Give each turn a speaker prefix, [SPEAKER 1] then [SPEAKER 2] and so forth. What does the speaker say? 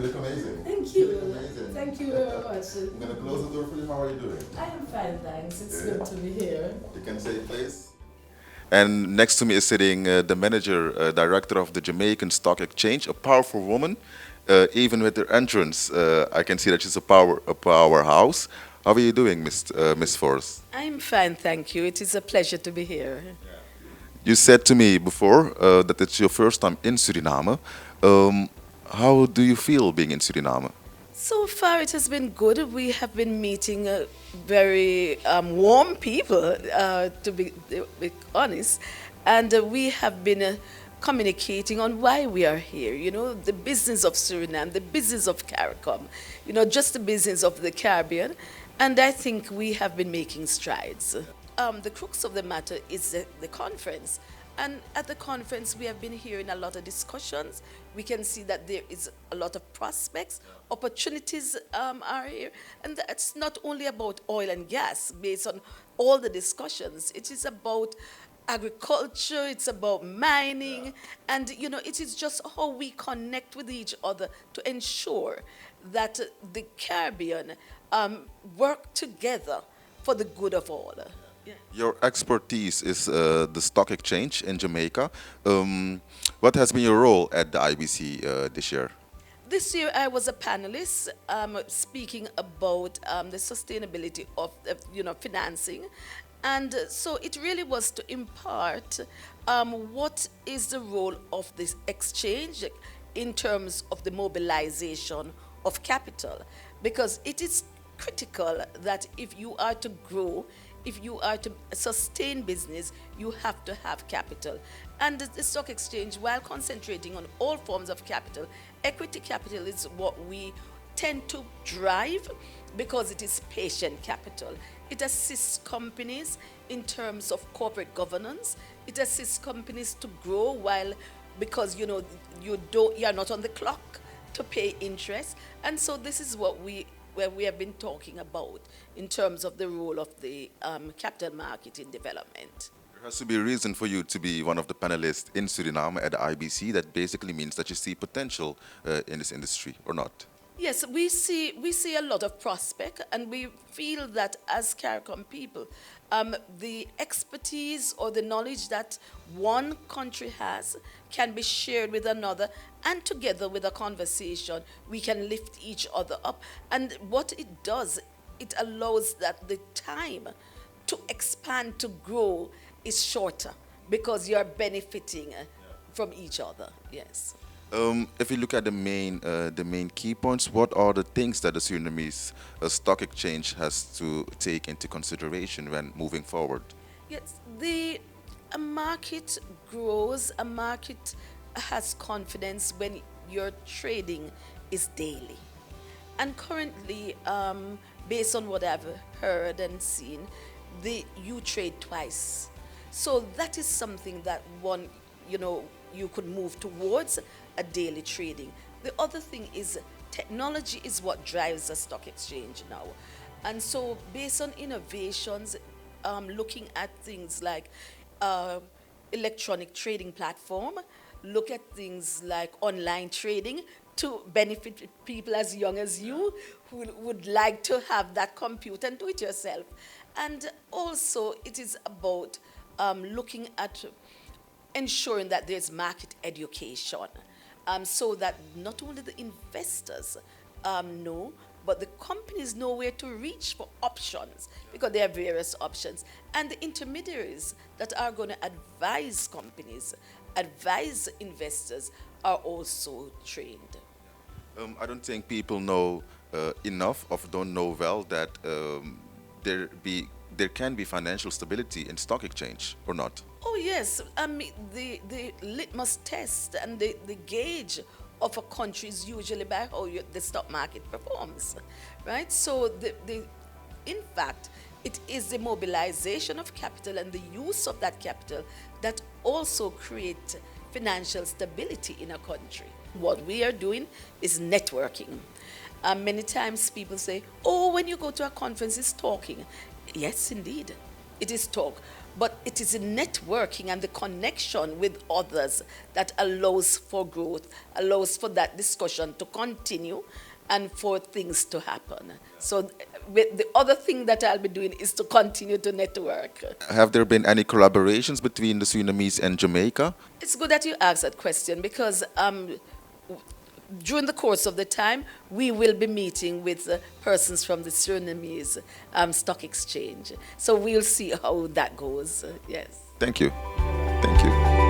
[SPEAKER 1] look amazing.
[SPEAKER 2] Thank
[SPEAKER 1] You
[SPEAKER 2] you.
[SPEAKER 1] look amazing.
[SPEAKER 2] Thank you very much.
[SPEAKER 1] I'm gonna close the door for you. How are you doing?
[SPEAKER 2] I am fine, thanks. It's
[SPEAKER 1] Yeah.
[SPEAKER 2] good to be here.
[SPEAKER 1] You can say please. And next to me is sitting the manager, director of the Jamaican Stock Exchange, a powerful woman. Even with her entrance, I can see that she's a powerhouse. How are you doing, Miss Forrest?
[SPEAKER 2] I'm fine, thank you. It is a pleasure to be here.
[SPEAKER 1] You said to me before that it's your first time in Suriname. Um, how do you feel being in Suriname?
[SPEAKER 2] So far, it has been good. We have been meeting very warm people, to be honest, and we have been communicating on why we are here. You know, the business of Suriname, the business of CARICOM, you know, just the business of the Caribbean, and I think we have been making strides. The crux of the matter is the conference. And at the conference, we have been hearing a lot of discussions. We can see that there is a lot of prospects, opportunities are here. And that's not only about oil and gas, based on all the discussions. It is about agriculture, it's about mining, and you know, it is just how we connect with each other to ensure that the Caribbean work together for the good of all. Yeah.
[SPEAKER 1] Your expertise is the stock exchange in Jamaica. What has been your role at the IBC this year?
[SPEAKER 2] This year, I was a panelist speaking about the sustainability of you know, financing, and so it really was to impart what is the role of this exchange in terms of the mobilization of capital, because it is critical that if you are to grow, if you are to sustain business, you have to have capital. And the stock exchange, while concentrating on all forms of capital, equity capital is what we tend to drive because it is patient capital. It assists companies in terms of corporate governance. It assists companies to grow while, because you know, you are not on the clock to pay interest. And so this is what where we have been talking about in terms of the role of the capital market in development.
[SPEAKER 1] There has to be a reason for you to be one of the panelists in Suriname at the IBC. That basically means that you see potential in this industry, or not?
[SPEAKER 2] Yes, we see a lot of prospect, and we feel that as CARICOM people, the expertise or the knowledge that one country has can be shared with another, and together with a conversation, we can lift each other up. And what it does, it allows that the time to expand, to grow, is shorter because you're benefiting from each other. Yes.
[SPEAKER 1] If you look at the main key points, what are the things that the Surinamese stock exchange has to take into consideration when moving forward?
[SPEAKER 2] Yes, a market grows, a market has confidence when your trading is daily. And currently, based on what I've heard and seen, you trade twice. So that is something that one, you know, you could move towards a daily trading. The other thing is technology is what drives the stock exchange now. And so based on innovations, looking at things like uh, electronic trading platform, look at things like online trading to benefit people as young as you who would like to have that compute and do it yourself. And also it is about looking at ensuring that there's market education, so that not only the investors know, but the companies know where to reach for options, because there are various options. And the intermediaries that are going to advise companies, advise investors, are also trained.
[SPEAKER 1] I don't think people know enough, or don't know well, that there can be financial stability in stock exchange, or not.
[SPEAKER 2] Oh yes, I mean the litmus test and the gauge of a country is usually by how the stock market performs, right? So in fact, it is the mobilization of capital and the use of that capital that also create financial stability in a country. What we are doing is networking. Many times people say, oh, when you go to a conference, it's talking. Yes, indeed, it is talk. but it is the networking and the connection with others that allows for growth, allows for that discussion to continue and for things to happen. So the other thing that I'll be doing is to continue to network.
[SPEAKER 1] Have there been any collaborations between the Surinamese and Jamaica?
[SPEAKER 2] It's good that you asked that question because during the course of the time, we will be meeting with persons from the Surinamese Stock Exchange. So we'll see how that goes. Yes.
[SPEAKER 1] Thank you. Thank you.